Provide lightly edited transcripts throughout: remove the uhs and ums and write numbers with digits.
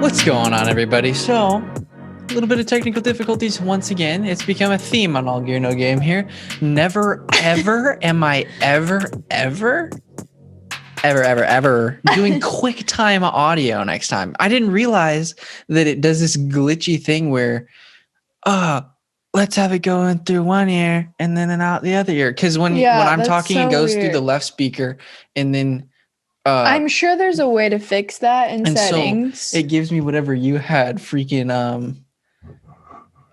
What's going on, everybody? So, a little bit of technical difficulties once again. It's become a theme on All Gear No Game here. Never, ever am I ever doing QuickTime audio next time. I didn't realize that it does this glitchy thing where, let's have it go in through one ear and then out the other ear. Because when I'm talking, it goes through the left speaker and then I'm sure there's a way to fix that in settings. So it gives me whatever you had, freaking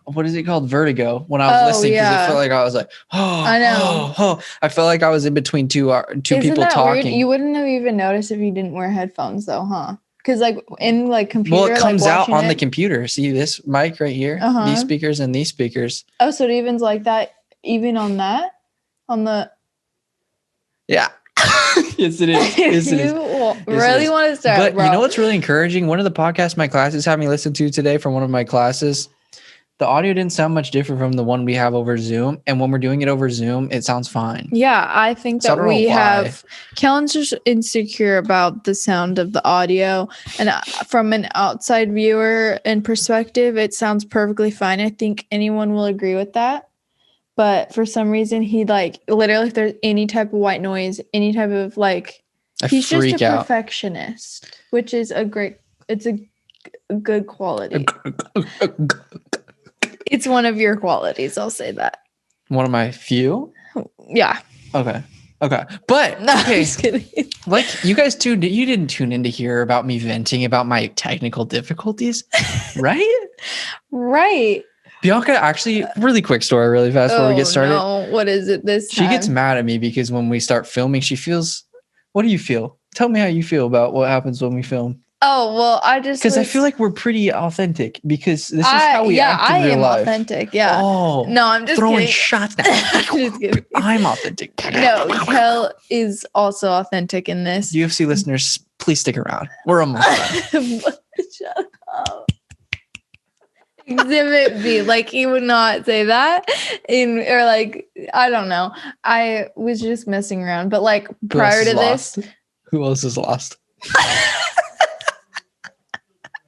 what is it called? Vertigo. When I was listening, because it felt like I was like, I know. I felt like I was in between two people talking. Weird? You wouldn't have even noticed if you didn't wear headphones, though, huh? Because in computer, well, it comes out on the computer. See this mic right here, these speakers and these speakers. Oh, so it even's like that, even on that, on the. Yeah. Yes, it is. Yes, it is. Really want to start, but bro. You know what's really encouraging? One of the podcasts my classes had me listen to today from one of my classes, the audio didn't sound much different from the one we have over Zoom. And when we're doing it over Zoom, it sounds fine. Yeah, I think that we have. Kellen's just insecure about the sound of the audio. And from an outside viewer and perspective, it sounds perfectly fine. I think anyone will agree with that. But for some reason, he literally, if there's any type of white noise, any type of he's just a perfectionist, which is it's a good quality. It's one of your qualities. I'll say that. One of my few? Yeah. Okay. But no, I'm just kidding. You guys too, you didn't tune in to hear about me venting about my technical difficulties, right? Right. Bianca, actually, really quick story, really fast before we get started. No. What is it this time? She gets mad at me because when we start filming, she feels, what do you feel? Tell me how you feel about what happens when we film. Oh, well, because I feel like we're pretty authentic because this is how we act in real life. I am authentic. Yeah. Oh, no, I'm just throwing kidding. shots now. Just kidding. I'm authentic. No, Kel is also authentic in this. UFC listeners, please stick around. We're almost done. Shut up. Exhibit B, he would not say that I don't know. I was just messing around, but prior to this, who else is lost?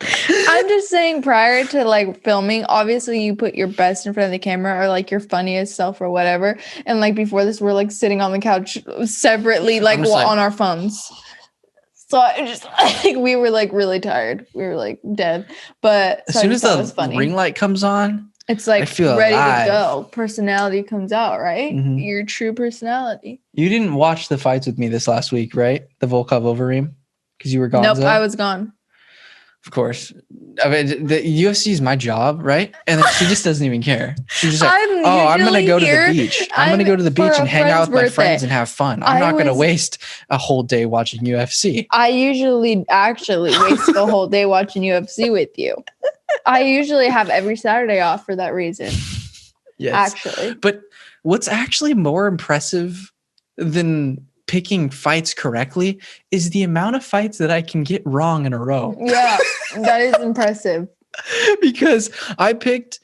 I'm just saying prior to filming, obviously you put your best in front of the camera or your funniest self or whatever. And before this, we're sitting on the couch separately, on our phones. So I just we were really tired. We were dead. But as soon as the ring light comes on, it's ready to go. Personality comes out, right? Mm-hmm. Your true personality. You didn't watch the fights with me this last week, right? The Volkov Overeem? Because you were gone. Nope, I was gone. Of course. I mean, the UFC is my job, right? And then she just doesn't even care. She's just I'm going to go to the beach. I'm going to go to the beach and hang out with my friends and have fun. I'm not going to waste a whole day watching UFC. I usually actually waste the whole day watching UFC with you. I usually have every Saturday off for that reason. Yes. Actually. But what's actually more impressive than picking fights correctly is the amount of fights that I can get wrong in a row. Yeah, that is impressive. Because I picked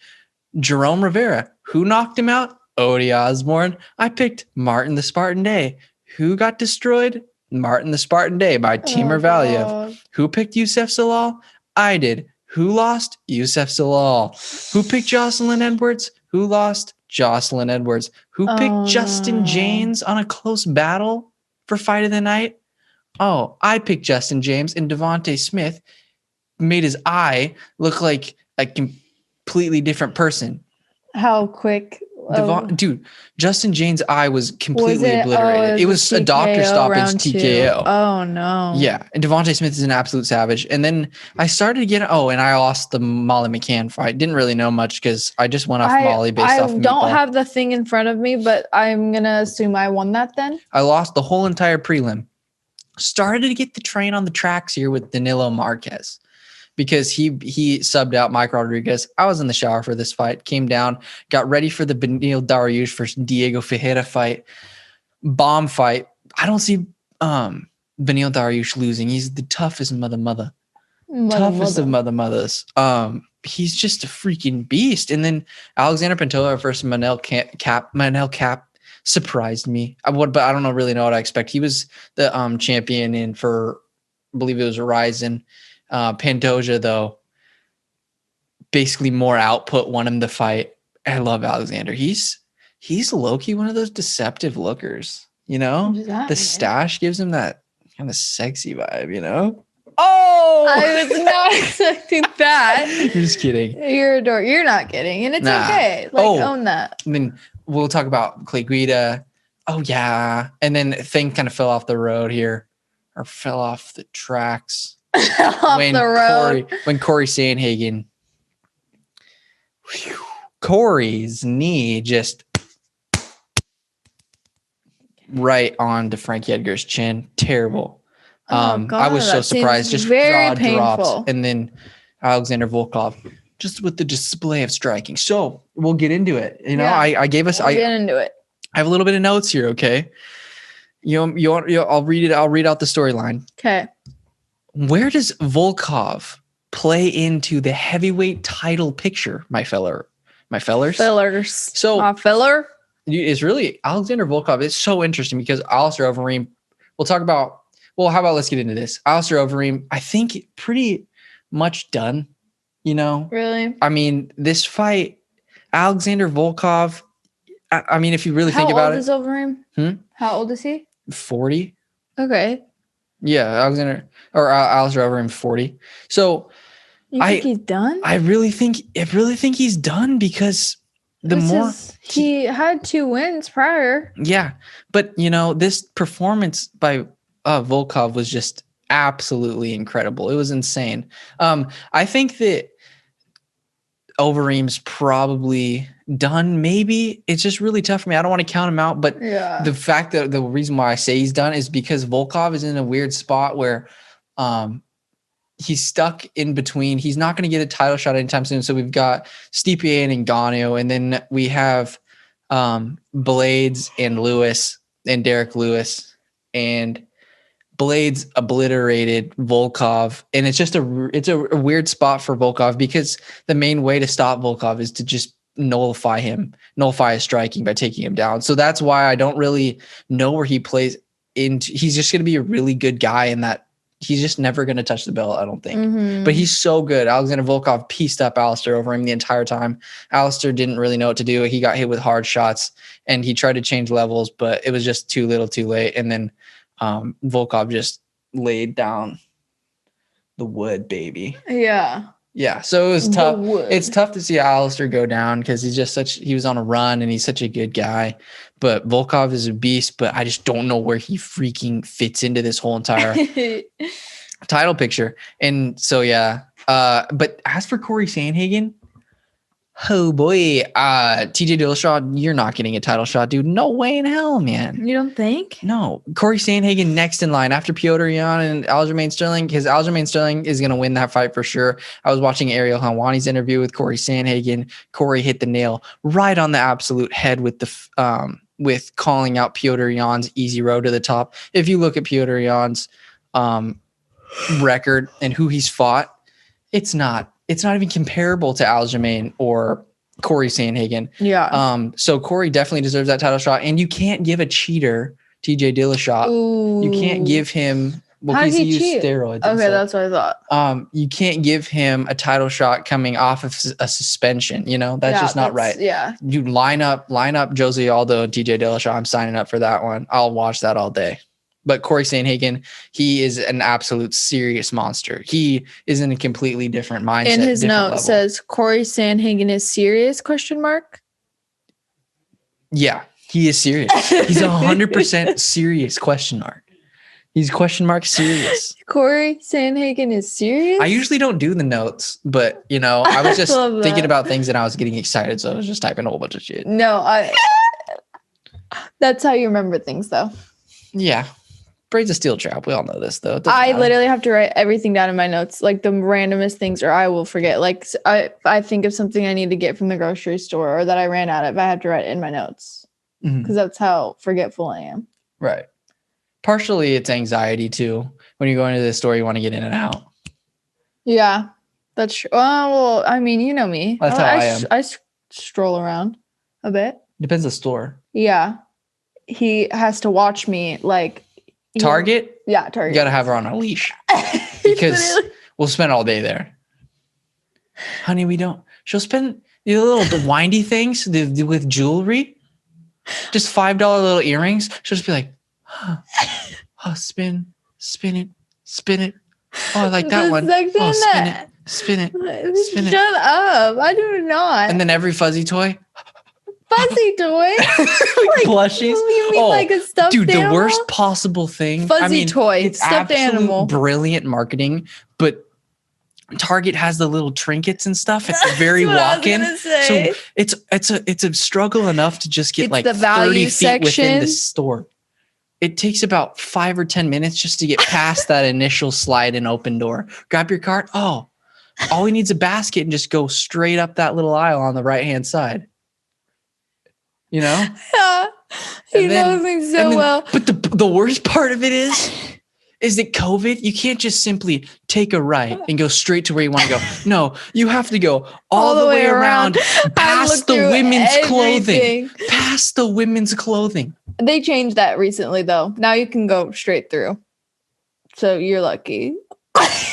Jerome Rivera. Who knocked him out? Odie Osborne. I picked Martin the Spartan Day. Who got destroyed? Martin the Spartan Day by Timur Valiev. Who picked Youssef Zalal? I did. Who lost? Youssef Zalal. Who picked Jocelyn Edwards? Who lost? Jocelyn Edwards. Who picked Justin James on a close battle for fight of the night? Oh, I picked Justin James, and Devontae Smith made his eye look like a completely different person. How quick? Dude, Justin James' eye was completely obliterated. It was a doctor stoppage TKO. Oh, no. Yeah, and Devontae Smith is an absolute savage. And then I started getting, and I lost the Molly McCann fight. Didn't really know much because I just went off Molly based off of I don't have the thing in front of me, but I'm going to assume I won that then. I lost the whole entire prelim. Started to get the train on the tracks here with Danilo Marquez, because he subbed out Mike Rodriguez. I was in the shower for this fight, came down, got ready for the Beneil Dariush versus Dhiego Ferreira fight. Bomb fight. I don't see Beneil Dariush losing. He's the toughest toughest of mothers. He's just a freaking beast. And then Alexander Pitolo versus Manel Cap surprised me. But I don't really know what I expect. He was the champion I believe it was Ryzen. Pantoja, though, basically more output, won him the fight. I love Alexander. He's low-key one of those deceptive lookers, you know? The stash gives him that kind of sexy vibe, you know? Oh! I was not expecting that. You're just kidding. You're not kidding, and it's okay. Own that. I mean, we'll talk about Clay Guida. Oh, yeah. And then thing kind of fell off the road here, or fell off the tracks. When Corey Sandhagen, Corey's knee just right onto Frankie Edgar's chin. Terrible. God, I was so surprised. Just very jaw painful. dropped. And then Alexander Volkov, just with the display of striking. So we'll get into it. You know, I gave us. We'll get into it. I have a little bit of notes here. Okay, I'll read it. I'll read out the storyline. Okay. Where does Volkov play into the heavyweight title picture, my fellers? So filler. It's really Alexander Volkov. It's so interesting because Alistair Overeem. We'll talk about. Well, how about let's get into this. Alistair Overeem, I think pretty much done. You know, really. I mean, this fight, Alexander Volkov. I mean, if you really think about it. How old is Overeem? How old is he? 40. Okay. Yeah, Alistair Overeem 40. So you think he's done? I really think he's done because he had 2 wins prior. Yeah, but you know, this performance by Volkov was just absolutely incredible. It was insane. I think that Overeem's probably done. Maybe it's just really tough for me. I don't want to count him out, but the fact that the reason why I say he's done is because Volkov is in a weird spot where he's stuck in between. He's not going to get a title shot anytime soon. So we've got Stipe and Ngannou, and then we have Blades and Lewis and Derek Lewis, and Blades obliterated Volkov, and it's just a weird spot for Volkov because the main way to stop Volkov is to just nullify his striking by taking him down. So that's why I don't really know where he plays into. He's just going to be a really good guy in that he's just never going to touch the belt, I don't think. But he's so good. Alexander Volkov pieced up Alistair Overeem the entire time. Alistair didn't really know what to do. He got hit with hard shots, and he tried to change levels, but it was just too little too late. And then Volkov just laid down the wood, baby. Yeah. So it was tough. It's tough to see Alistair go down because he was on a run and he's such a good guy. But Volkov is a beast, but I just don't know where he freaking fits into this whole entire title picture. And so, but as for Corey Sandhagen, oh boy, TJ Dillashaw, you're not getting a title shot, dude. No way in hell, man. You don't think? No. Corey Sandhagen next in line after Piotr Jan and Aljamain Sterling, because Aljamain Sterling is going to win that fight for sure. I was watching Ariel Helwani's interview with Corey Sandhagen. Corey hit the nail right on the absolute head with with calling out Piotr Jan's easy road to the top. If you look at Piotr Jan's record and who he's fought, it's not even comparable to Aljamain or Corey Sandhagen. Yeah. So Corey definitely deserves that title shot. And you can't give a cheater TJ Dillashaw. Ooh. You can't give him because he used steroids. Okay, that's what I thought. You can't give him a title shot coming off of a suspension. You know, that's just not right. Yeah. You line up Jose Aldo and TJ Dillashaw. I'm signing up for that one. I'll watch that all day. But Corey Sandhagen, he is an absolute serious monster. He is in a completely different mindset. In his note says Corey Sandhagen is serious ? Yeah, he is serious. He's 100% serious ? He's ? Serious. Corey Sandhagen is serious? I usually don't do the notes, but you know, I was just thinking about things and I was getting excited, so I was just typing a whole bunch of shit. No, that's how you remember things though. Yeah. Braid's a steel trap. We all know this, though. I literally have to write everything down in my notes, like the randomest things, or I will forget. Like I think of something I need to get from the grocery store or that I ran out of, I have to write it in my notes because that's how forgetful I am. Right. Partially, it's anxiety too. When you go into the store, you want to get in and out. Yeah, that's true. Well, I mean, you know me. That's how I am. I stroll around a bit. Depends on the store. Yeah, he has to watch me like. Target? Yeah, Target. You got to have her on a leash. Because We'll spend all day there. Honey, we don't. She'll spend the little windy things with jewelry. Just $5 little earrings. She'll just be like, spin it. Oh, I like that one. Oh, spin it. Shut up. I do not. And then every fuzzy toy. Fuzzy toy? Like plushies? You mean like a stuffed animal? The worst possible thing. Fuzzy toy. It's stuffed animal. Brilliant marketing, but Target has the little trinkets and stuff. It's very walk-in. So it's a struggle enough to just get like 30 feet within the store. It takes about 5 or 10 minutes just to get past that initial slide and open door. Grab your cart. Oh, all we need is a basket and just go straight up that little aisle on the right-hand side. You know? Yeah. He knows me so well. But the worst part of it is that COVID, you can't just simply take a right and go straight to where you want to go. No, you have to go all the way around past the women's clothing. Past the women's clothing. They changed that recently, though. Now you can go straight through. So you're lucky.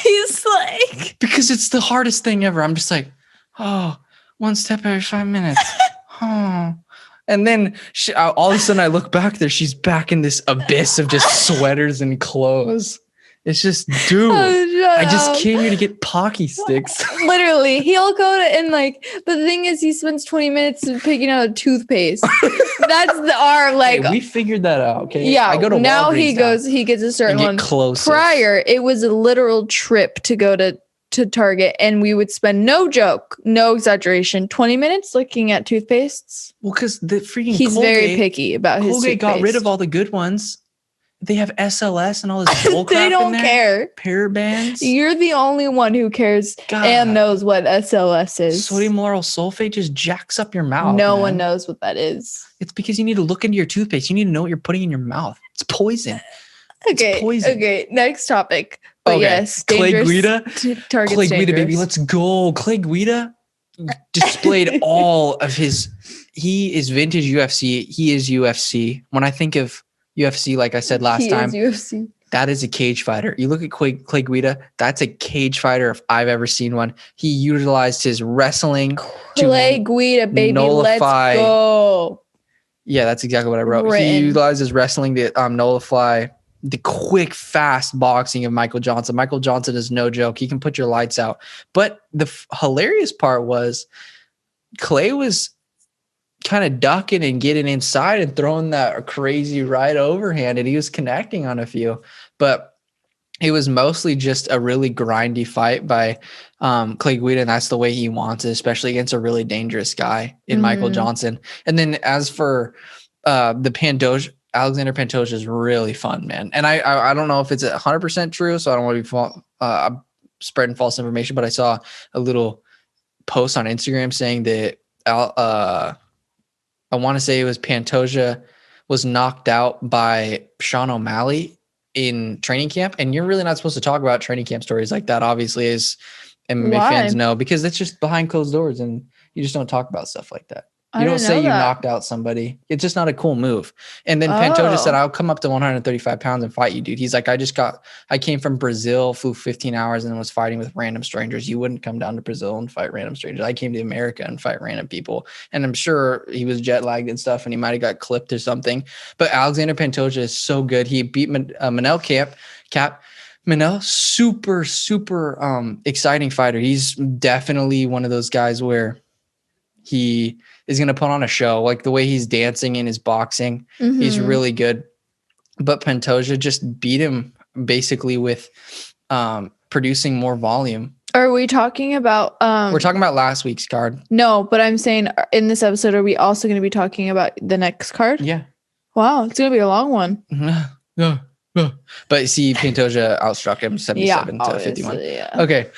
He's like... Because it's the hardest thing ever. I'm just like, one step every 5 minutes. And then all of a sudden I look back there. She's back in this abyss of just sweaters and clothes. It's just, dude, I just came here to get Pocky sticks. Literally, he'll go to, and like, the thing is, he spends 20 minutes picking out a toothpaste. That's hey, we figured that out. Okay. Yeah. I go to now Walgreens he gets a certain one. Closest. Prior, it was a literal trip to go to Target, and we would spend, no joke, no exaggeration, 20 minutes looking at toothpastes. Well, because the freaking he's very picky about his Colgate toothpaste. got rid of all the good ones. They have SLS and all this bull crap. They don't in there. care. Parabens. You're the only one who cares and knows what SLS is. Sodium lauryl sulfate just jacks up your mouth. No one knows what that is. It's because you need to look into your toothpaste. You need to know what you're putting in your mouth. It's poison. Okay. It's poison. Okay. Next topic. But yes, Clay Guida. Target's Clay Guida, dangerous. baby. Let's go. Clay Guida displayed all of his. He is vintage UFC. He is UFC. When I think of UFC, like I said last time, UFC. That is a cage fighter. You look at Clay Guida, that's a cage fighter if I've ever seen one. He utilized his wrestling Clay Guida, baby, nullify. Let's go. Yeah, that's exactly what I wrote. He utilized his wrestling to nullify the quick, fast boxing of Michael Johnson. Michael Johnson is no joke. He can put your lights out. But the hilarious part was Clay was kind of ducking and getting inside and throwing that crazy right overhand, and he was connecting on a few, but it was mostly just a really grindy fight by Clay Guida, and that's the way he wants it, especially against a really dangerous guy in Michael Johnson. And then as for the Pantoja, Alexander Pantoja is really fun, man. And I don't know if it's 100% true, so I don't want to be spreading false information, but I saw a little post on Instagram saying that I want to say it was Pantoja was knocked out by Sean O'Malley in training camp. And you're really not supposed to talk about training camp stories like that, obviously, as MMA fans know, because it's just behind closed doors and you just don't talk about stuff like that. You don't say you knocked out somebody. It's just not a cool move. And then Pantoja said, I'll come up to 135 pounds and fight you, dude. He's like, I came from Brazil, flew 15 hours and was fighting with random strangers. You wouldn't come down to Brazil and fight random strangers. I came to America and fight random people. And I'm sure he was jet lagged and stuff and he might've got clipped or something. But Alexander Pantoja is so good. He beat Manel Cap. Manel, super, super exciting fighter. He's definitely one of those guys where he is going to put on a show, like the way he's dancing in his boxing. He's really good. But Pantoja just beat him basically with producing more volume. Are we talking about we're talking about last week's card? No, but I'm saying in this episode, are we also going to be talking about the next card? Yeah. Wow, it's going to be a long one. But see, Pantoja outstruck him 77 to 51. Yeah. Okay.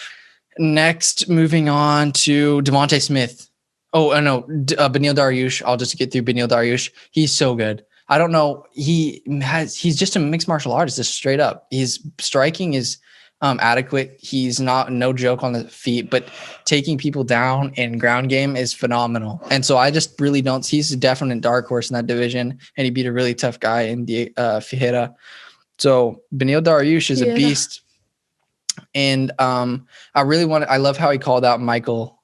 Next, moving on to Devontae Smith. Oh, no, Beneil Dariush. I'll just get through Beneil Dariush. He's so good. I don't know. He's just a mixed martial artist, just straight up. His striking is adequate. He's no joke on the feet, but taking people down in ground game is phenomenal. And so I just really don't. He's a definite dark horse in that division, and he beat a really tough guy in Vieira. So Beneil Dariush is a beast. And I love how he called out Michael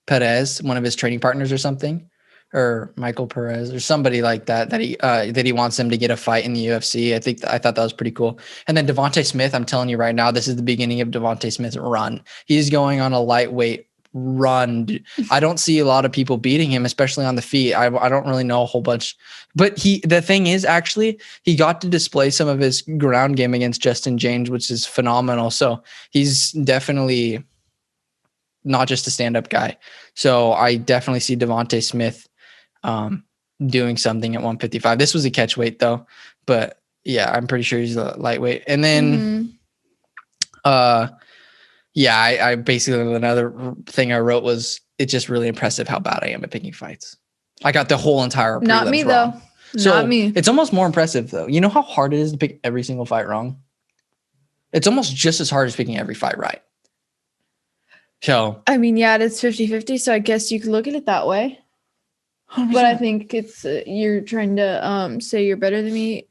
Perez, one of his training partners or something, or Michael Perez or somebody like that he wants him to get a fight in the UFC. I thought that was pretty cool. And then Devontae Smith, I'm telling you right now, this is the beginning of Devontae Smith's run. He's going on a lightweight run. I don't see a lot of people beating him, especially on the feet. I don't really know a whole bunch, but the thing is, actually, he got to display some of his ground game against Justin James, which is phenomenal. So he's definitely not just a stand-up guy. So I definitely see Devontae Smith doing something at 155. This was a catch weight though, but yeah, I'm pretty sure he's a lightweight. And then, I basically, another thing I wrote was, it's just really impressive how bad I am at picking fights. I got the whole entire prelims Not me wrong. though. So Not me. it's almost more impressive though. You know how hard it is to pick every single fight wrong? It's almost just as hard as picking every fight right. So I mean, yeah, it's 50-50, so I guess you could look at it that way. 100%. But I think it's you're trying to say you're better than me.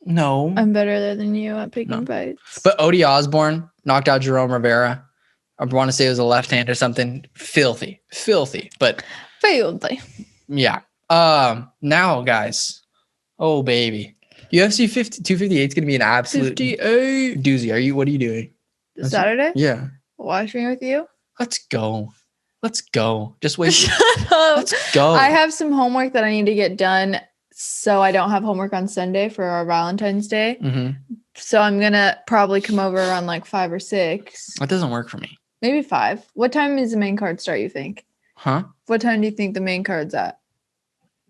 No. I'm better than you at picking fights. But Odie Osborne knocked out Jerome Rivera. I want to say it was a left hand or something. Filthy. But filthy. Yeah. Now, guys. Oh, baby. UFC 258 is going to be an absolute 58 doozy. What are you doing? Saturday? Yeah. Watching with you? Let's go. Just wait. Shut up. Let's go. I have some homework that I need to get done, so I don't have homework on Sunday for our Valentine's Day. Mm-hmm. So I'm going to probably come over around like 5 or 6. That doesn't work for me. Maybe 5. What time is the main card start, you think? Huh? What time do you think the main card's at?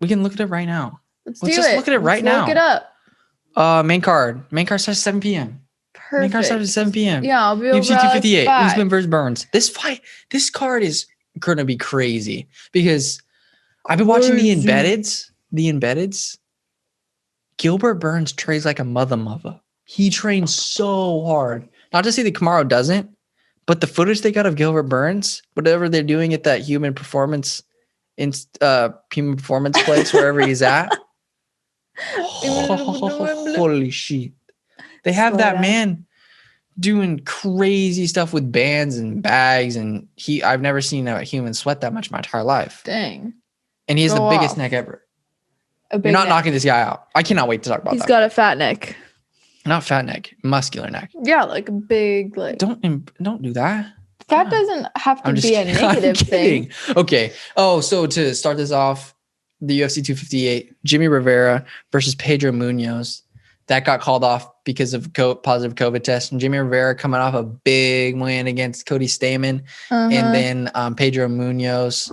We can look at it right now. Let's just look at it right now. Look it up. Main card starts at 7 p.m. Perfect. Main card starts at 7 p.m. Yeah, I'll be over UFC 258. 5. Usman versus Burns. This card is going to be crazy because I've been watching the embeddeds. Gilbert Burns trains like a mother. He trains so hard. Not to say that Kamaru doesn't, but the footage they got of Gilbert Burns, whatever they're doing at that human performance place, wherever he's at. Holy shit. They have that man doing crazy stuff with bands and bags, and I've never seen a human sweat that much in my entire life. Dang. And he has the biggest neck ever. You're not knocking this guy out. I cannot wait to talk about that. He's got a fat neck. Not fat neck, muscular neck. Yeah, like a big, like. Don't do that. Fat doesn't have to be a negative thing. Okay. Oh, so to start this off, the UFC 258, Jimmy Rivera versus Pedro Munoz. That got called off because of positive COVID test. And Jimmy Rivera coming off a big win against Cody Stamann. And then Pedro Munoz,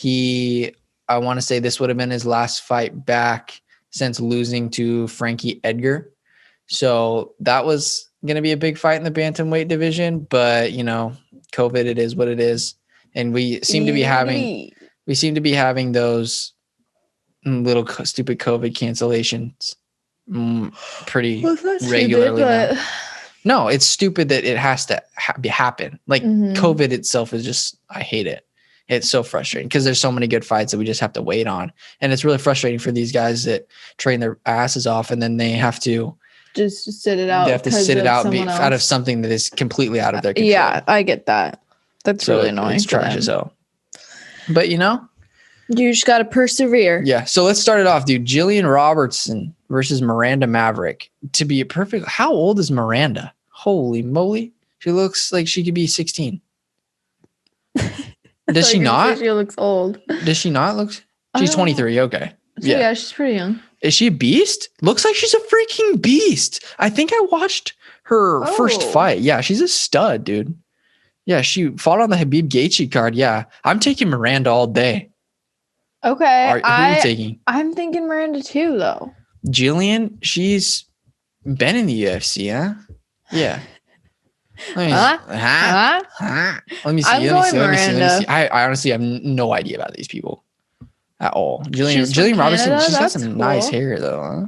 I want to say this would have been his last fight back since losing to Frankie Edgar. So that was going to be a big fight in the bantamweight division. But, COVID, it is what it is. And we seem to be having those little stupid COVID cancellations pretty regularly. Stupid, no, it's stupid that it has to happen. Like COVID itself is just, I hate it. It's so frustrating because there's so many good fights that we just have to wait on. And it's really frustrating for these guys that train their asses off and then they have to just sit it out. They have to sit it out out of something that is completely out of their control. Yeah, I get that. That's really annoying. It's trash as hell. But you just got to persevere. Yeah. So let's start it off, dude. Gillian Robertson versus Miranda Maverick. To be perfect, how old is Miranda? Holy moly. She looks like she could be 16. Does she not? She looks old. Does she not look? She's 23. Okay. Yeah, she's pretty young. Is she a beast? Looks like she's a freaking beast. I think I watched her first fight. Yeah, she's a stud, dude. Yeah, she fought on the Habib Gaethje card. Yeah, I'm taking Miranda all day. Okay. Who are you taking? I'm thinking Miranda too, though. Gillian, she's been in the UFC, huh? Yeah. Let me see. I honestly have no idea about these people at all. Gillian Robertson, she's got some nice hair though, huh?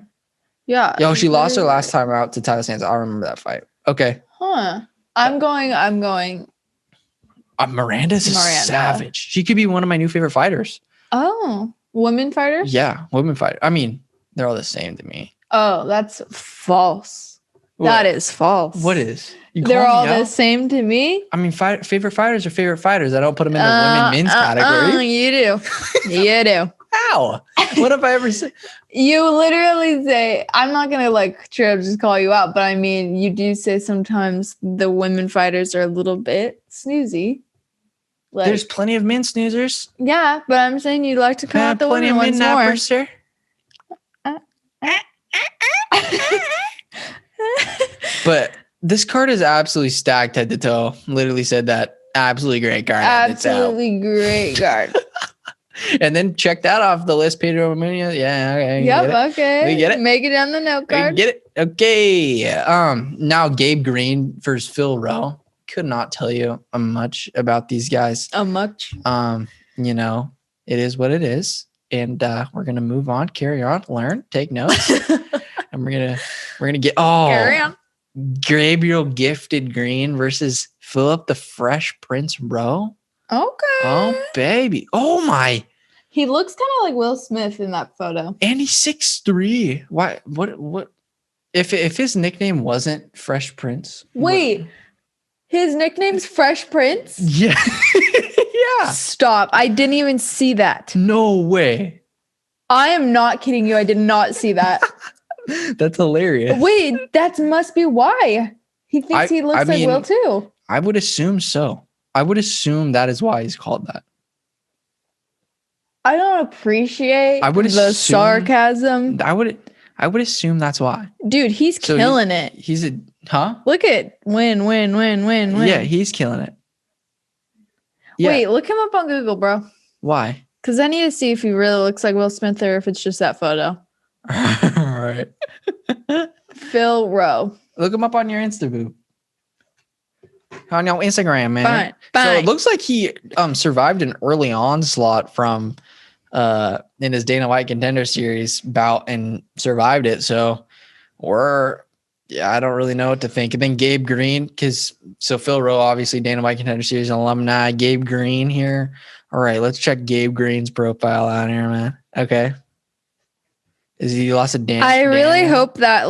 Yeah. Yo, she lost her last time out to Tyler Sands. I remember that fight. Okay. Huh. I'm going. Miranda's a savage. She could be one of my new favorite fighters. Oh, women fighters? Yeah, women fighter. I mean, they're all the same to me. Oh, that's false. What? That is false. What is? They're all the same to me. I mean, favorite fighters are favorite fighters. I don't put them in the women men's category. You do. You do. How? What have I ever said? You literally say, I'm not going to like try to just call you out, but I mean, you do say sometimes the women fighters are a little bit snoozy. Like, there's plenty of men snoozers. Yeah, but I'm saying you'd like to come out the women ones more. Nappers, sir. But this card is absolutely stacked head to toe. Literally said that. Absolutely great card. Absolutely great card. And then check that off the list, Pedro Munoz. Yeah, okay. Yep, okay. We get it. Make it on the note card. Get it. Okay. Now Gabe Green versus Phil Rowe. Could not tell you much about these guys. Much. You know, it is what it is. And we're gonna move on, carry on, learn, take notes. And we're gonna get carry on. Gabriel Gifted Green versus Philip the Fresh Prince Rowe. Okay. Oh baby. Oh my. He looks kind of like Will Smith in that photo. And he's 6'3". Why? What? If his nickname wasn't Fresh Prince. Wait. His nickname's Fresh Prince? Yeah. Yeah. Stop. I didn't even see that. No way. I am not kidding you. I did not see that. That's hilarious. Wait, that must be why. He thinks he looks like Will too. I would assume so. I would assume that is why he's called that. I don't appreciate the sarcasm. I would assume that's why. Dude, he's killing it. He's a Look at win. Yeah, he's killing it. Yeah. Wait, look him up on Google, bro. Why? Because I need to see if he really looks like Will Smith or if it's just that photo. All right. Phil Rowe. Look him up on your Instagram. On your Instagram, man. Fine. So it looks like he survived an early onslaught from in his Dana White Contender Series bout and survived it. So I don't really know what to think. And then Gabe Green, so Phil Rowe, obviously Dana White Contender Series alumni. Gabe Green here. All right, let's check Gabe Green's profile out here, man. Okay. He lost to Daniel. I really hope that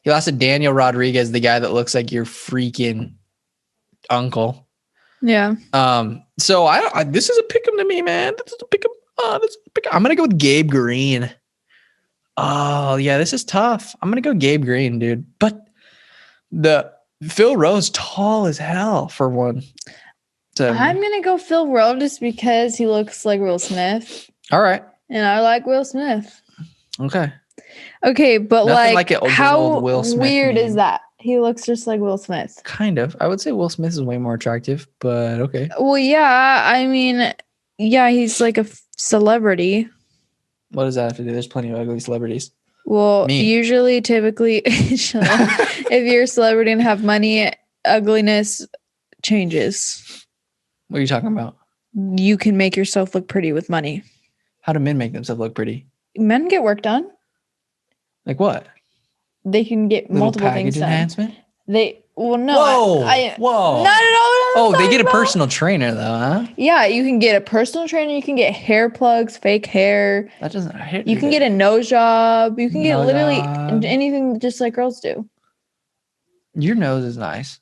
he lost to Daniel Rodriguez, the guy that looks like your freaking uncle. Yeah. So this is a pick'em to me, man. This is a pick'em. I'm gonna go with Gabe Green. Oh yeah, this is tough. I'm gonna go Gabe Green, dude. But the Phil Rowe's tall as hell for one. So I'm gonna go Phil Rowe just because he looks like Will Smith. All right. And I like Will Smith. Okay. Okay, but how Will Smith weird is that? He looks just like Will Smith. Kind of. I would say Will Smith is way more attractive, but okay. Well, yeah. I mean, yeah, he's like a celebrity. What does that have to do? There's plenty of ugly celebrities. Well, typically, if you're a celebrity and have money, ugliness changes. What are you talking about? You can make yourself look pretty with money. How do men make themselves look pretty? Men get work done. Like what? They can get multiple things done. Enhancement? Whoa. Whoa. Not at all. They get a personal trainer though, huh? Yeah, you can get a personal trainer. You can get hair plugs, fake hair. That doesn't hurt. You can get a nose job. You can get literally anything just like girls do. Your nose is nice.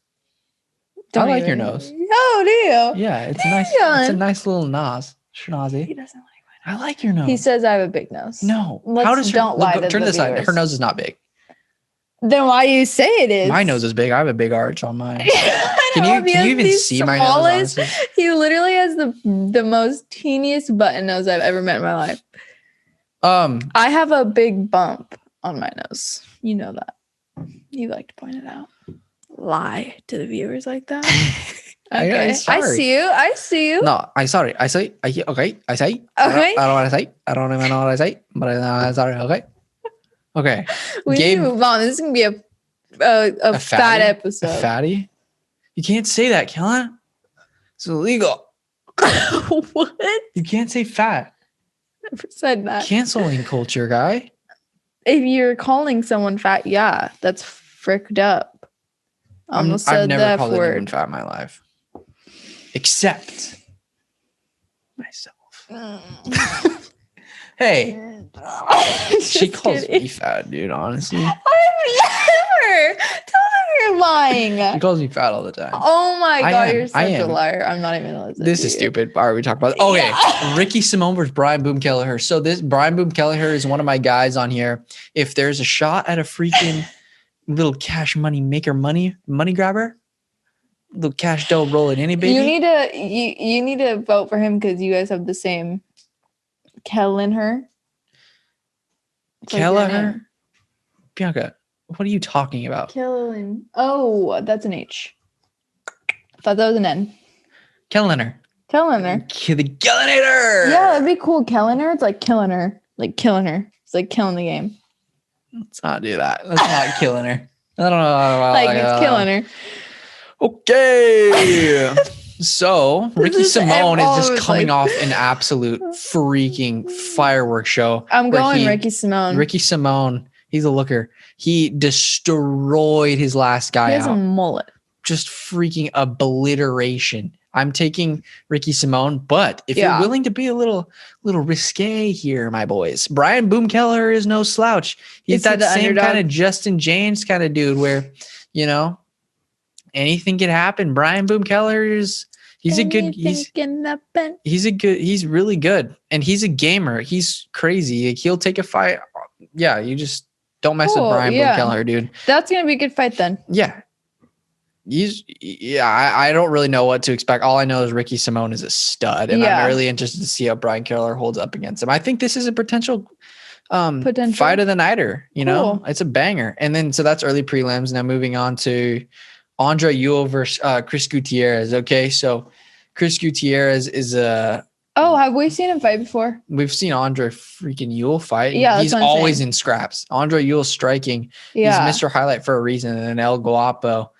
I like your nose. Oh, do you? Yeah, it's nice. It's a nice little nose. Schnozzy. He doesn't like my nose. I like your nose. He says I have a big nose. No. Don't lie to turn the this side. viewers. Her nose is not big. Then why do you say it is? My nose is big. I have a big arch on mine. Can you even see my nose? Honestly? He literally has the most teeniest button nose I've ever met in my life. I have a big bump on my nose. You know that. You like to point it out. Lie to the viewers like that. Okay. I see you. No, I say. I say. I don't want to say. I don't even know what I say. But I'm sorry. Okay. Okay. We need to move on. This is gonna be a fat episode. A fatty? You can't say that, Kelleher. It's illegal. What? You can't say fat. Never said that. Canceling culture, guy. If you're calling someone fat, yeah, that's fricked up. Almost said I've never that called word. anyone fat in my life. Except myself. Hey. She calls me fat, dude, honestly. I've never. Tell them you're lying. lying. She calls me fat all the time. Oh my God, you're such a liar. I'm not even listening. This is stupid. All right, we talked about it. Okay. Yeah. Ricky Simone versus Brian Boom Kelleher. So this Brian Boom Kelleher is one of my guys on here. If there's a shot at a freaking little cash money maker money grabber, little cash dough rolling any baby. You need to vote for him because you guys have the same Kelleher. Kelleher? Bianca, what are you talking about? Kelleher. Oh, that's an H. I thought that was an N. Kelleher. Kelleher. The Gillinator. Yeah, that'd be cool. Kelleher. It's like killing her. Like killing her. It's like killing the game. Let's not do that. Let's not killing her. I don't know. Like it's killing her. Okay. So Ricky Simone is just coming off an absolute freaking fireworks show. I'm going Ricky Simone. Ricky Simone, he's a looker. He destroyed his last guy out. He has a mullet. Just freaking obliteration. I'm taking Ricky Simone, but if you're willing to be a little risque here, my boys, Brian Boom Kelleher is no slouch. He's that same kind of Justin James kind of dude where, anything can happen. Brian Boom Kelleher he's really good. And he's a gamer. He's crazy. Like, he'll take a fight. Yeah. You just don't mess with Brian Boom Kelleher, dude. That's going to be a good fight then. Yeah. I don't really know what to expect. All I know is Ricky Simone is a stud. And I'm really interested to see how Brian Kelleher holds up against him. I think this is a potential fight of the nighter. It's a banger. And then, so that's early prelims. Now moving on to Andre Ewell versus Chris Gutierrez. Okay, so Chris Gutierrez is a... Oh, have we seen him fight before? We've seen Andre freaking Ewell fight. Yeah, he's always in scraps. Andre Ewell's striking. Yeah. He's Mr. Highlight for a reason. And El Guapo,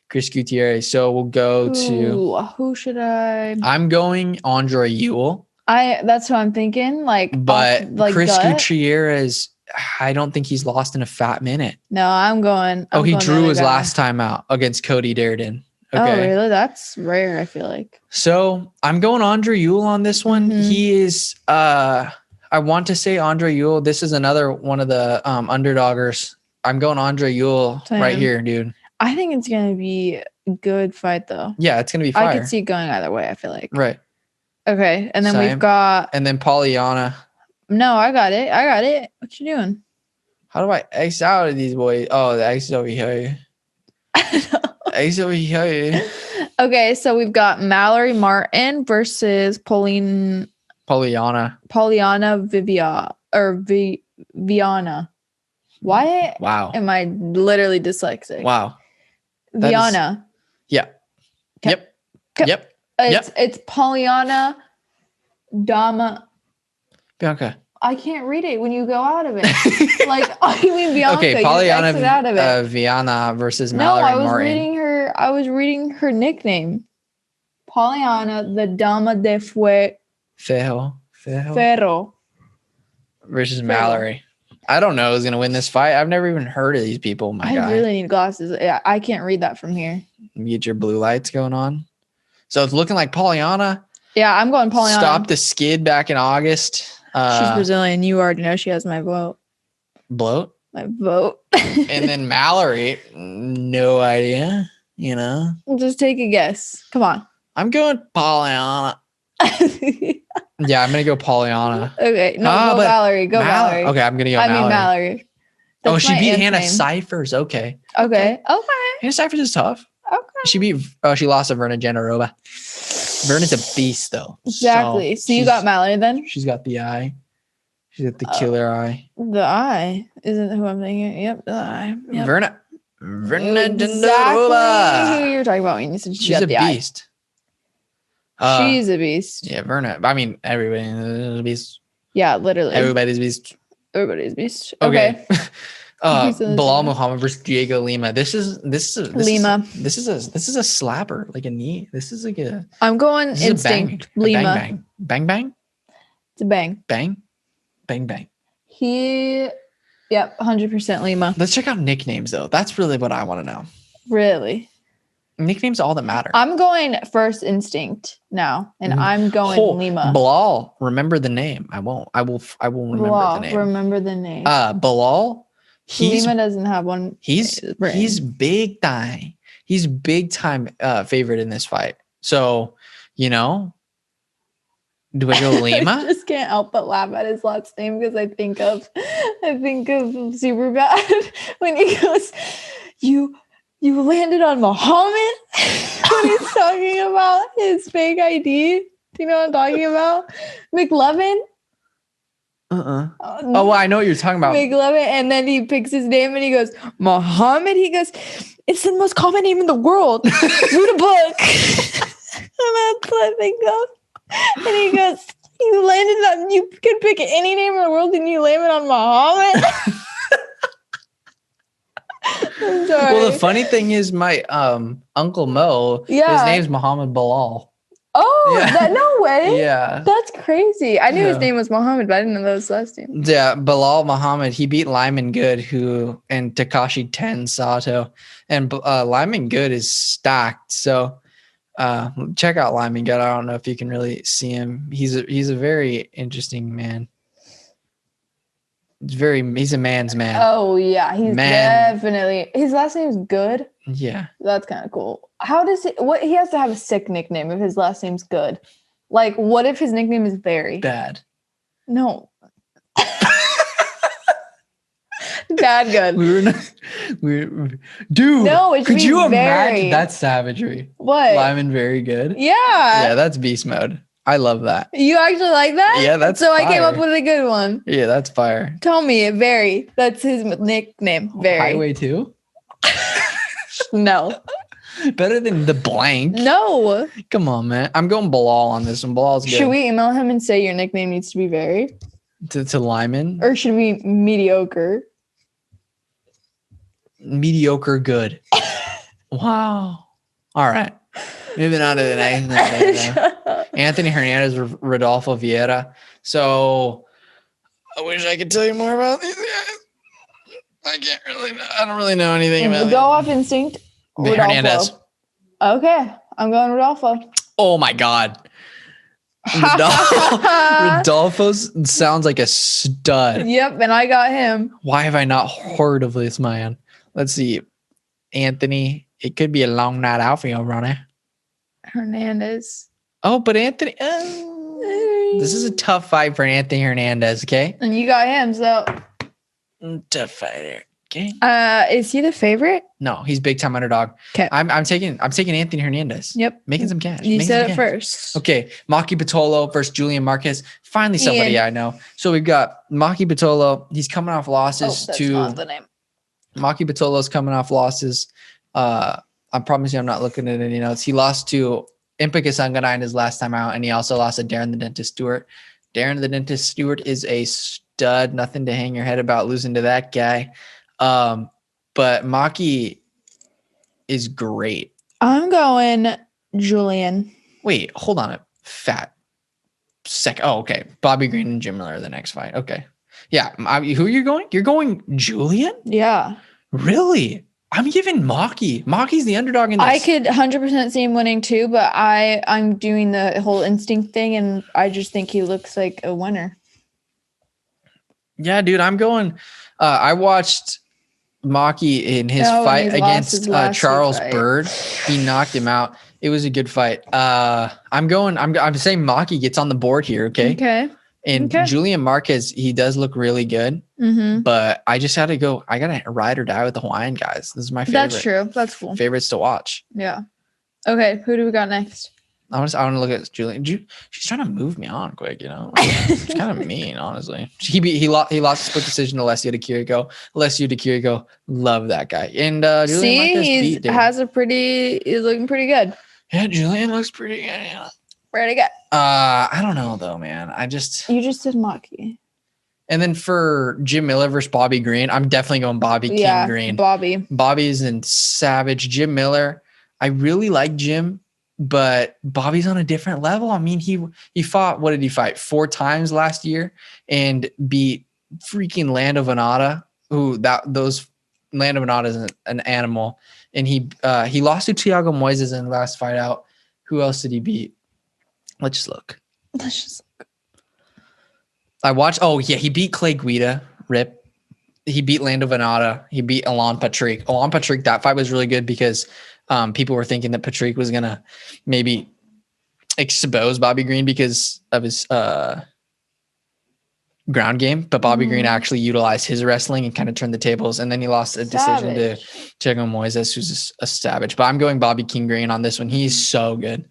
Chris Gutierrez. So we'll go to... Who should I... I'm going Andre Ewell. That's what I'm thinking. But Chris Gutierrez... I don't think he's lost in a fat minute. No, I'm going. He drew his last time out against Cody Durden. Okay. Oh, really? That's rare, I feel like. So I'm going Andre Ewell on this one. Mm-hmm. He is, I want to say Andre Ewell. This is another one of the underdoggers. I'm going Andre Ewell right here, dude. I think it's going to be a good fight, though. Yeah, it's going to be fire. I could see it going either way, I feel like. Right. Okay, and then we've got... And then Polyana. No, I got it. What you doing? How do I X out of these boys? Oh, the X is over here. X over here. Okay, so we've got Mallory Martin versus Polyana Viana. Why am I literally dyslexic? Wow. Viana. Yeah. Yep. It's Polyana Dama. Bianca. I can't read it when you go out of it. You mean Bianca? Okay, Polyana Viana versus Mallory Martin. I was reading her nickname. Polyana, the Dama de Ferro versus Ferro. Mallory. I don't know who's going to win this fight. I've never even heard of these people, my guy. I really need glasses. Yeah, I can't read that from here. You get your blue lights going on. So it's looking like Polyana. Yeah, I'm going Polyana. Stopped the skid back in August. She's Brazilian. You already know she has my vote. Bloat? My vote. And then Mallory, no idea, We'll just take a guess. Come on. I'm going Polyana. Yeah, I'm going to go Polyana. Okay. No, go Mallory. Go Mallory. Okay, I'm going to go Mallory. I mean Mallory. That's she beat Hannah Cyphers. Okay. Hannah Cyphers is tough. Okay. She lost to Verna Jandaroba. Verna's a beast, though. Exactly. So you got Mallory then? She's got the eye. She's got the killer eye. The eye isn't who I'm thinking. Yep, the eye. Yep. Verna Exactly Jandaroba. who you're talking about when you said she's a beast. She's a beast. Yeah, Verna. I mean, everybody's a beast. Yeah, literally. Everybody's a beast. Everybody's a beast. Okay. Belal Muhammad versus Dhiego Lima. This is Lima. This is a slapper, like a knee. This is like a. I'm going instinct. Lima. Bang bang. It's a bang. Bang. Bang bang. Yep, 100% Lima. Let's check out nicknames though. That's really what I want to know. Really. Nicknames all that matter. I'm going first instinct now, and I'm going Lima. Belal, remember the name. I won't. I will remember the name. Remember the name. Belal. Lima doesn't have one. He's big thigh. He's big time favorite in this fight. So, do I go Lima? I just can't help but laugh at his last name because I think of Superbad when he goes, you landed on Muhammad when he's talking about his fake ID. Do you know what I'm talking about? McLovin? Oh, I know what you're talking about. McLovin, and then he picks his name and he goes, Muhammad. He goes, it's the most common name in the world. Read a book. And that's what I think of. And he goes, you could pick any name in the world and you land it on Muhammad. I'm sorry. Well, the funny thing is my Uncle Mo, his name's Muhammad Belal. Oh, yeah. No way. Yeah. That's crazy. I knew his name was Muhammad, but I didn't know that was his last name. Yeah, Belal Muhammad. He beat Lyman Good, and Takashi 10 Sato. And Lyman Good is stacked. So check out Lyman Good. I don't know if you can really see him. He's a very interesting man. He's a man's man. Oh yeah, he's definitely. His last name is Good. Yeah, that's kind of cool. How does he has to have a sick nickname if his last name's Good? Like, what if his nickname is Very Bad? No. Bad Good. Dude. No, it could you imagine Very. that savagery? What? Lyman Very Good. Yeah. Yeah, that's beast mode. I love that. You actually like that? Yeah, that's so. fire. I came up with a good one. Yeah, that's fire. Tell me, Very. That's his nickname. Very. Highway 2? No. Better than the blank. No. Come on, man. I'm going Belal on this one. Belal's good. Should we email him and say your nickname needs to be Very? To Lyman? Or should we Mediocre? Mediocre Good. Wow. All right. Moving on to the next. Anthony Hernandez, Rodolfo Vieira. So I wish I could tell you more about these guys. I don't really know anything about Go off instinct. Rodolfo. Hernandez. Okay. I'm going Rodolfo. Oh my God. Rodolfo sounds like a stud. Yep. And I got him. Why have I not heard of this man? Let's see. Anthony. It could be a long night out for you, Ronnie. Hernandez. Oh, but Anthony. This is a tough fight for Anthony Hernandez, okay? And you got him, so. Tough fighter, okay? Is he the favorite? No, he's big time underdog. Okay. I'm taking Anthony Hernandez. Yep. Making some cash. You said it first. Okay. Maki Pitolo versus Julian Marquez. Finally somebody I know. So we've got Maki Pitolo. He's coming off losses that's not the name. Maki Pitolo's coming off losses. I promise you I'm not looking at any notes. He lost to Impicus Unganai in his last time out, and he also lost to Darren the Dentist Stewart. Darren the Dentist Stewart is a stud. Nothing to hang your head about losing to that guy. But Maki is great. I'm going Julian. Wait, hold on a fat sec. Oh, okay. Bobby Green and Jim Miller are the next fight. Okay. Yeah. Who are you going? You're going Julian? Yeah. Really? I'm giving Maki. Maki's the underdog in this. I could 100% see him winning too, but I'm doing the whole instinct thing, and I just think he looks like a winner. Yeah, dude, I'm going. I watched Maki in his fight against Charles Bird. He knocked him out. It was a good fight. I'm saying Maki gets on the board here. Okay. And Julian Marquez, he does look really good, but I just had to go. I got to ride or die with the Hawaiian guys. This is my favorite. That's true. That's cool. Favorites to watch. Yeah. Okay. Who do we got next? I want to look at Julian. She's trying to move me on quick, She's kind of mean, honestly. He lost a split decision to Alessio DiCirico. Alessio DiCirico, love that guy. And Julian Marquez he's looking pretty good. Yeah, Julian looks pretty good. Yeah. Pretty good. I don't know though, man. You just did Maki. And then for Jim Miller versus Bobby Green, I'm definitely going Bobby King Green. Bobby's in savage. Jim Miller, I really like Jim, but Bobby's on a different level. I mean, he fought, what did he fight? 4 times last year and beat freaking Lando Venata, Lando Venata is an animal. And he lost to Thiago Moises in the last fight out. Who else did he beat? Let's just look. I watched. Oh yeah, he beat Clay Guida. Rip. he beat Lando Venata. He beat Alan Patrick. Alan Patrick, that fight was really good because people were thinking that Patrick was going to maybe expose Bobby Green because of his ground game, but Bobby Green actually utilized his wrestling and kind of turned the tables, and then he lost a decision to Thiego Moises, who's a savage. But I'm going Bobby King Green on this one. He's so good.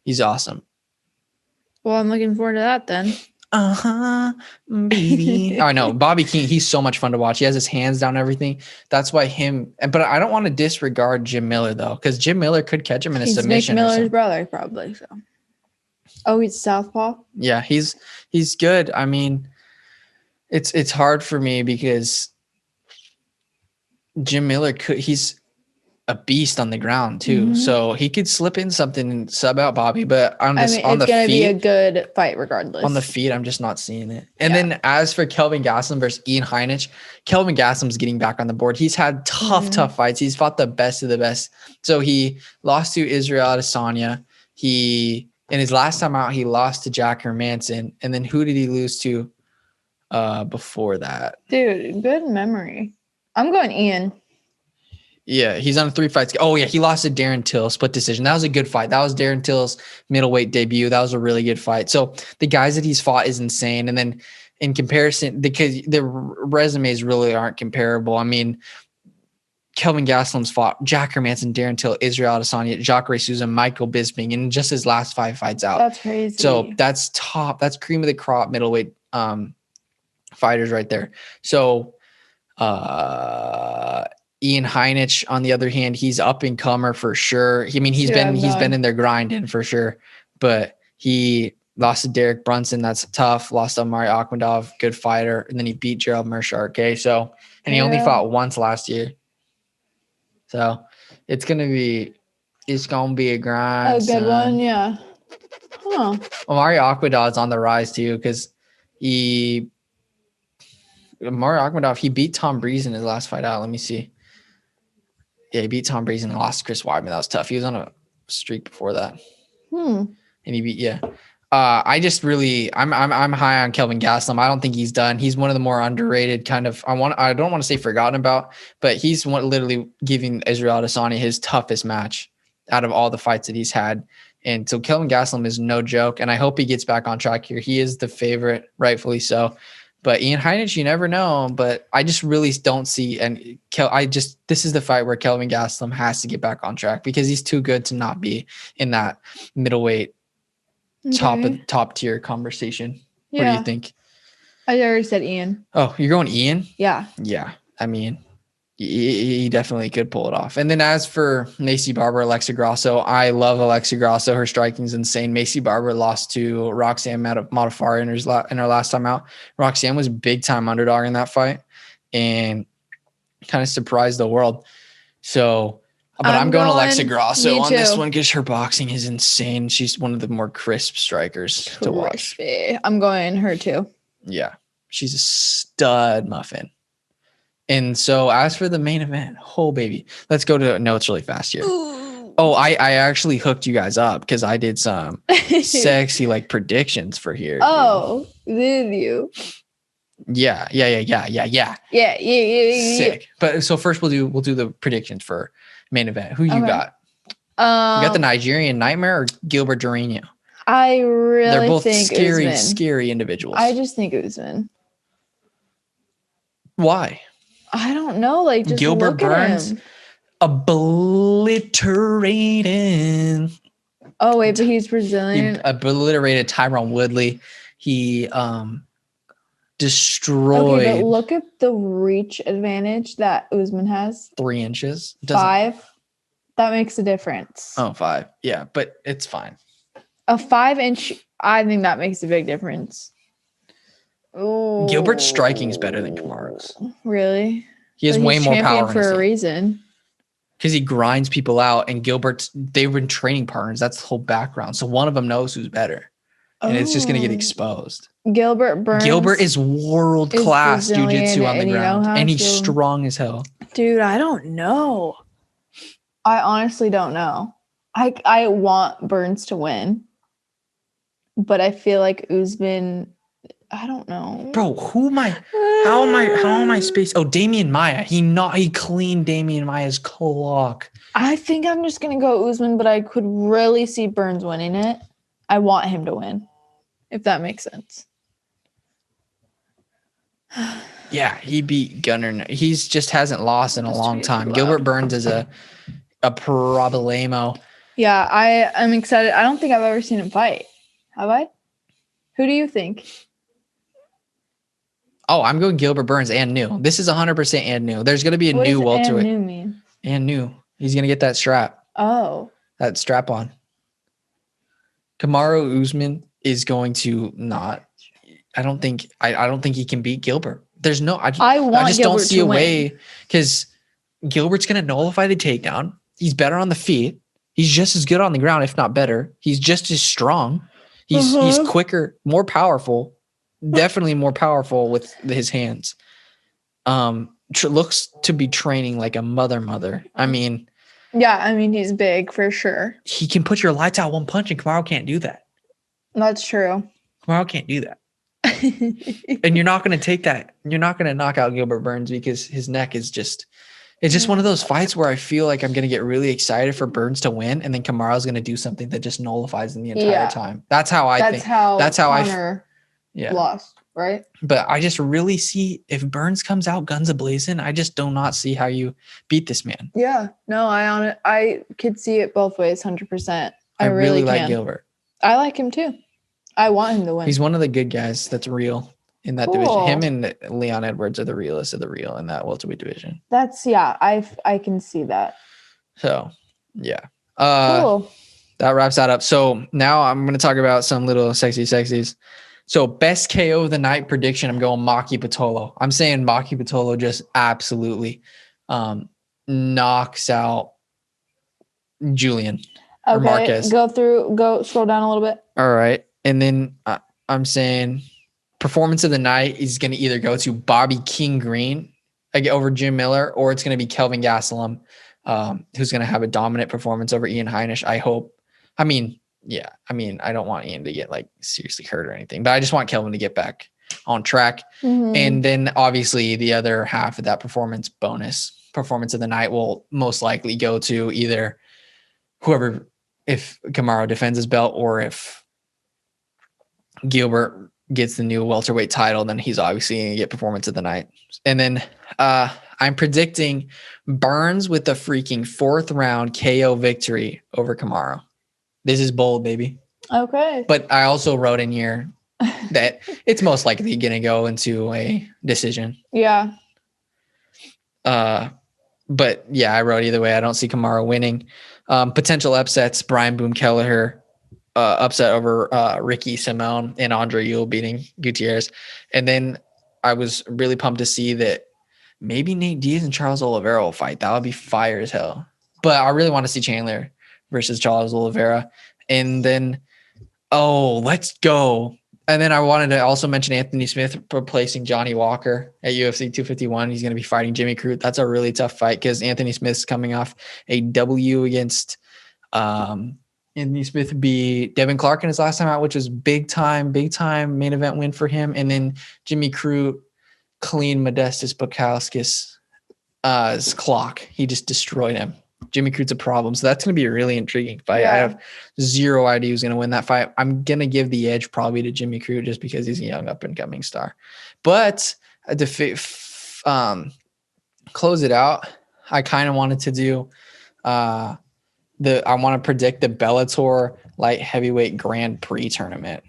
He's awesome. Well, I'm looking forward to that then. Baby. I know Bobby King. He's so much fun to watch. He has his hands down everything. That's why him. But I don't want to disregard Jim Miller though, because Jim Miller could catch him in a submission. Nick Miller's brother, probably. So. Oh, he's southpaw. Yeah, he's good. I mean, it's hard for me because Jim Miller he's a beast on the ground too. So he could slip in something and sub out Bobby, but on the feet, it's going to be a good fight regardless. On the feet, I'm just not seeing it. And then as for Kelvin Gastelum versus Ian Heinisch, Kelvin Gastelum's getting back on the board. He's had tough fights. He's fought the best of the best. So he lost to Israel Adesanya. In his last time out, he lost to Jack Hermanson. And then who did he lose to before that? Dude, good memory. I'm going Ian. Yeah, he's on 3 fights. Oh, yeah, he lost to Darren Till, split decision. That was a good fight. That was Darren Till's middleweight debut. That was a really good fight. So the guys that he's fought is insane. And then in comparison, because the resumes really aren't comparable. I mean, Kelvin Gastelum's fought Jack Hermanson, Darren Till, Israel Adesanya, Jacare Souza, Michael Bisping, in just his last 5 fights out. That's crazy. So that's top. That's cream of the crop middleweight fighters right there. So Ian Heinisch, on the other hand, he's up and comer for sure. I mean, he's been in there grinding for sure, but he lost to Derek Brunson. That's tough. Lost to Omari Akhmadov, good fighter. And then he beat Gerald Meerschaert. Okay. So, and he only fought once last year. So it's going to be a grind. A good one. Yeah. Huh. Omari Akhmadov's on the rise too, because Omari Akhmadov, he beat Tom Breeze in his last fight out. Let me see. Yeah, he beat Tom Breeze and lost to Chris Weidman. That was tough. He was on a streak before that. And he beat, I'm high on Kelvin Gastelum. I don't think he's done. He's one of the more underrated kind of, I don't want to say forgotten about, but he's literally giving Israel Adesanya his toughest match out of all the fights that he's had. And so Kelvin Gastelum is no joke. And I hope he gets back on track here. He is the favorite, rightfully so. But Ian Heinisch, you never know. But I just really don't see. And this is the fight where Kelvin Gastelum has to get back on track because he's too good to not be in that middleweight top tier conversation. Yeah. What do you think? I already said Ian. Oh, you're going Ian? Yeah. Yeah. I mean, he definitely could pull it off. And then as for Maycee Barber, Alexa Grasso, I love Alexa Grasso. Her striking is insane. Maycee Barber lost to Roxanne Modafferi in her last time out. Roxanne was a big time underdog in that fight and kind of surprised the world. So, but I'm going Alexa Grasso on this one because her boxing is insane. She's one of the more crisp strikers to watch. I'm going her too. Yeah. She's a stud muffin. And so as for the main event, baby, let's go to notes really fast here. Ooh. Oh, I actually hooked you guys up because I did some sexy predictions for here. Oh, did you? Yeah. Sick. But so first we'll do the predictions for main event. Who you got? You got the Nigerian Nightmare or Gilbert Durinho? I really They're both think scary individuals. I just think Usman. Why? I don't know. Just Gilbert look Burns at him. Obliterating. Oh wait, but he's Brazilian. He obliterated Tyron Woodley. He destroyed. Okay, but look at the reach advantage that Usman has. 3 inches. 5. That makes a difference. Oh, 5. Yeah, but it's fine. A 5-inch. I think that makes a big difference. Ooh. Gilbert's striking is better than Kamaru's. Really? He has way more power for a reason. Because he grinds people out, and they've been training partners. That's the whole background. So one of them knows who's better, and it's just going to get exposed. Gilbert is world class jiu-jitsu on the ground, and he's strong as hell. Dude, I don't know. I honestly don't know. I want Burns to win, but I feel like Usman I don't know. Bro, how am I spaced? Oh, Damian Maia. He cleaned Damian Maia's clock. I think I'm just going to go Usman, but I could really see Burns winning it. I want him to win, if that makes sense. Yeah, he beat Gunnar. He's just hasn't lost in a long time. Gilbert Burns is a problemo. Yeah, I am excited. I don't think I've ever seen him fight. Have I? Who do you think? Oh, I'm going Gilbert Burns and new. This is 100% and new. There's going to be a new welterweight. What does and new mean? And new. He's going to get that strap. Oh. That strap on. Kamaru Usman is going to not. I don't think he can beat Gilbert. There's no. I just don't see a way because Gilbert's going to nullify the takedown. He's better on the feet. He's just as good on the ground, if not better. He's just as strong. He's quicker, more powerful. Definitely more powerful with his hands. Looks to be training like a mother. I mean, he's big for sure. He can put your lights out one punch, and Kamaru can't do that. That's true. Kamaru can't do that. And you're not going to take that. You're not going to knock out Gilbert Burns because his neck is just. It's just one of those fights where I feel like I'm going to get really excited for Burns to win, and then Kamaru's going to do something that just nullifies him the entire time. That's how I think. That's how Connor lost, right? But I just really see if Burns comes out guns a-blazing, I just do not see how you beat this man. Yeah, no, I could see it both ways, 100%. I really can. like Gilbert. I like him too. I want him to win. He's one of the good guys that's real in that division. Him and Leon Edwards are the realest of the real in that welterweight division. I can see that. So, yeah. Cool. That wraps that up. So now I'm going to talk about some little sexies. So best KO of the night prediction, I'm going Maki Pitolo. I'm saying Maki Pitolo just absolutely knocks out Julian or Marquez. Go scroll down a little bit. All right. And then I'm saying performance of the night is going to either go to Bobby King Green over Jim Miller, or it's going to be Kelvin Gastelum, who's going to have a dominant performance over Ian Heinisch, I hope. I don't want Ian to get like seriously hurt or anything, but I just want Kelvin to get back on track. Mm-hmm. And then obviously the other half of that performance of the night will most likely go to either whoever, if Kamaru defends his belt, or if Gilbert gets the new welterweight title, then he's obviously going to get performance of the night. And then I'm predicting Burns with the freaking 4th round KO victory over Kamaru. This is bold, baby. Okay. But I also wrote in here that it's most likely going to go into a decision. Yeah. But yeah, I wrote either way. I don't see Kamaru winning. Potential upsets: Brian Boom Kelleher upset over Ricky Simone, and Andre Ewell beating Gutierrez. And then I was really pumped to see that maybe Nate Diaz and Charles Oliveira will fight. That would be fire as hell. But I really want to see Chandler versus Charles Oliveira. And then, let's go. And then I wanted to also mention Anthony Smith replacing Johnny Walker at UFC 251. He's going to be fighting Jimmy Crute. That's a really tough fight because Anthony Smith's coming off a W against Anthony Smith beat Devin Clark in his last time out, which was big time main event win for him. And then Jimmy Crute clean Modestas Bukauskas' clock. He just destroyed him. Jimmy Crute's a problem. So that's going to be a really intriguing fight. Yeah. I have zero idea who's going to win that fight. I'm going to give the edge probably to Jimmy Crute just because he's a young up-and-coming star. But to close it out, I kind of wanted to do I want to predict the Bellator light heavyweight Grand Prix tournament.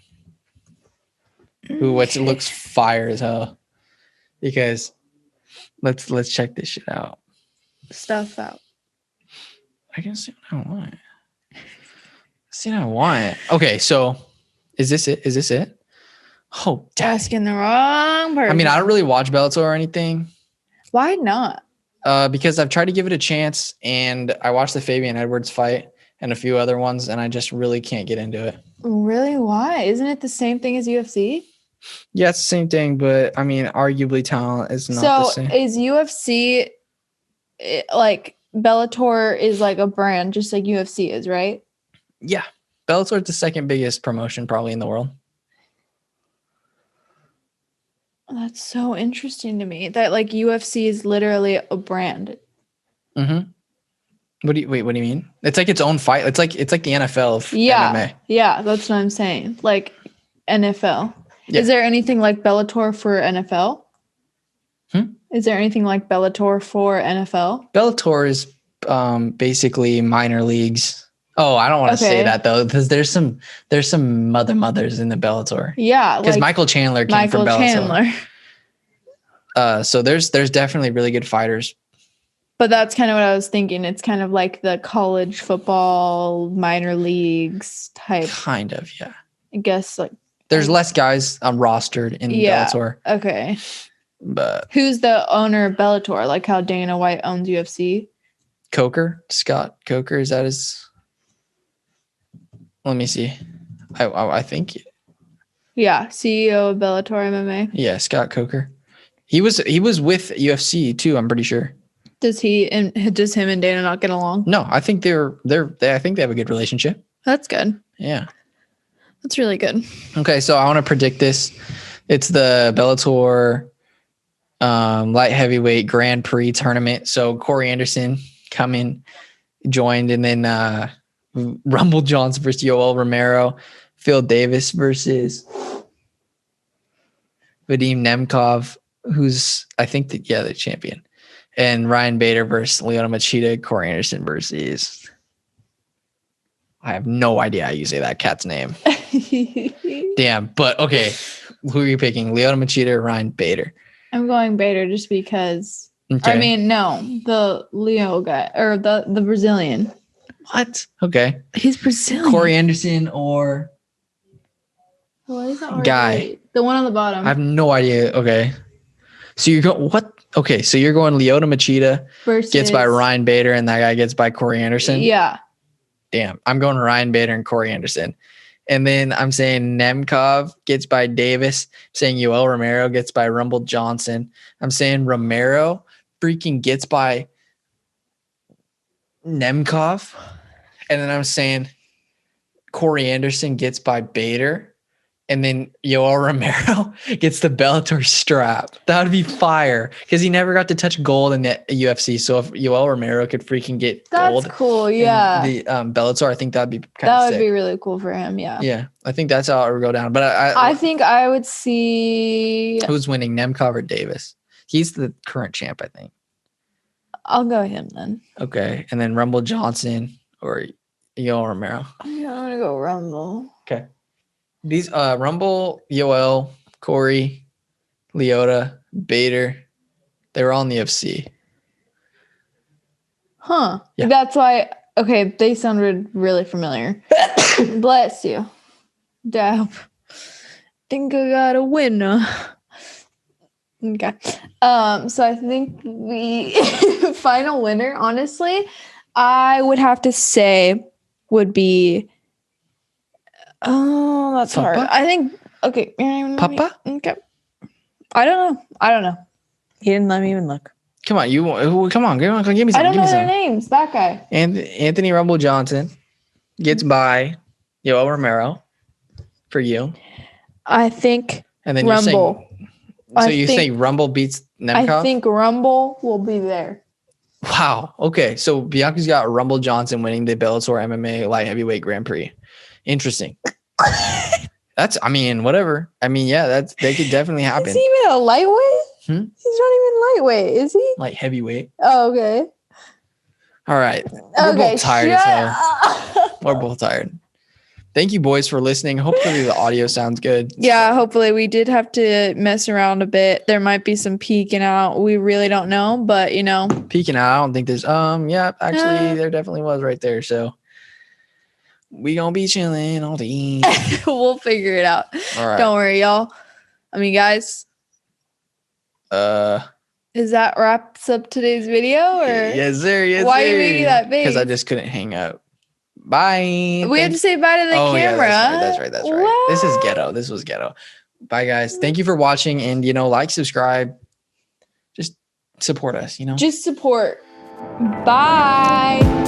Which looks fire as hell. Because let's check this shit out. Stuff out. I can see what I want. Okay, so is this it? Oh, asking the wrong person. I mean, I don't really watch Bellator or anything. Why not? Because I've tried to give it a chance, and I watched the Fabian Edwards fight and a few other ones, and I just really can't get into it. Really? Why? Isn't it the same thing as UFC? Yeah, it's the same thing, but I mean, arguably talent is not the same. So is UFC like Bellator is like a brand, just like UFC is, right? Yeah. Bellator is the second biggest promotion probably in the world. That's so interesting to me that like UFC is literally a brand. Mm-hmm. What do you mean? It's like its own fight. It's like the NFL of MMA. Yeah, that's what I'm saying. Like NFL. Yeah. Is there anything like Bellator for NFL? Is there anything like Bellator for NFL? Bellator is basically minor leagues. Oh, I don't want to say that though, because there's some mothers in the Bellator. Yeah, because like Michael Chandler came from Bellator. So there's definitely really good fighters. But that's kind of what I was thinking. It's kind of like the college football minor leagues type. Kind of, yeah. I guess like there's less guys rostered in Bellator. Okay. But who's the owner of Bellator? Like how Dana White owns UFC? Scott Coker, is that his? Let me see. I think. Yeah, CEO of Bellator MMA. Yeah, Scott Coker. He was with UFC too, I'm pretty sure. Does him and Dana not get along? No, I think I think they have a good relationship. That's good. Yeah. That's really good. Okay, so I want to predict this. It's the Bellator light heavyweight Grand Prix tournament. So Corey Anderson joined, and then Rumble Johnson versus Yoel Romero, Phil Davis versus Vadim Nemkov, who's I think the champion, and Ryan Bader versus Lyoto Machida, Corey Anderson versus I have no idea how you say that cat's name. Damn, but okay. Who are you picking? Lyoto Machida or Ryan Bader? I'm going Bader just because. Okay. I mean, no, the Leo guy or the Brazilian. What? Okay. He's Brazilian. Corey Anderson or what is that guy? The one on the bottom. I have no idea. Okay. So you're going what? Okay, so you're going Lyoto Machida versus gets by Ryan Bader, and that guy gets by Corey Anderson. Yeah. Damn, I'm going Ryan Bader and Corey Anderson. And then I'm saying Nemkov gets by Davis. I'm saying Yoel Romero gets by Rumble Johnson. I'm saying Romero freaking gets by Nemkov. And then I'm saying Corey Anderson gets by Bader. And then Yoel Romero gets the Bellator strap. That would be fire because he never got to touch gold in the UFC. So if Yoel Romero could freaking get gold, that's cool. Yeah, the Bellator, I think that'd be that would be really cool for him. Yeah, yeah, I think that's how it would go down. But I think I would see who's winning, Nemkov or Davis. He's the current champ, I think. I'll go him then. Okay, and then Rumble Johnson or Yoel Romero. Yeah, I'm gonna go Rumble. Okay. These Rumble, Yoel, Corey, Lyoto, Bader, they were all in the UFC. Huh. Yeah. That's why. Okay, they sounded really familiar. Bless you. Dab. Think I got a winner. Okay. So I think the final winner, honestly, I would have to say would be. Oh, that's Papa? hard. I think okay. Papa? Okay. I don't know. He didn't let me even look. Come on, give me some. I don't know their names. That guy. And Anthony Rumble Johnson gets by Yoel Romero for you. I think. And then Rumble. You're saying Rumble beats Nemkov? I think Rumble will be there. Wow. Okay, so Bianca's got Rumble Johnson winning the Bellator MMA light heavyweight Grand Prix. Interesting. Whatever. Yeah, they could definitely happen. Is he even a lightweight? He's not even lightweight, is he? Light heavyweight. Oh, okay. All right. We're both tired as hell. We're both tired. Thank you, boys, for listening. Hopefully the audio sounds good. Yeah, hopefully. We did have to mess around a bit. There might be some peeking out. We really don't know, but Peeking out, I don't think there's actually there definitely was right there, so we gonna be chilling all day. We'll figure it out. All right. Don't worry, y'all. Guys. Is that wraps up today's video? Or yes, sir. Yes, why are you making that big? Because I just couldn't hang up. Bye. We had to say bye to the camera. Yeah, that's right. What? This is ghetto. This was ghetto. Bye, guys. Thank you for watching, and like, subscribe. Just support us. Just support. Bye.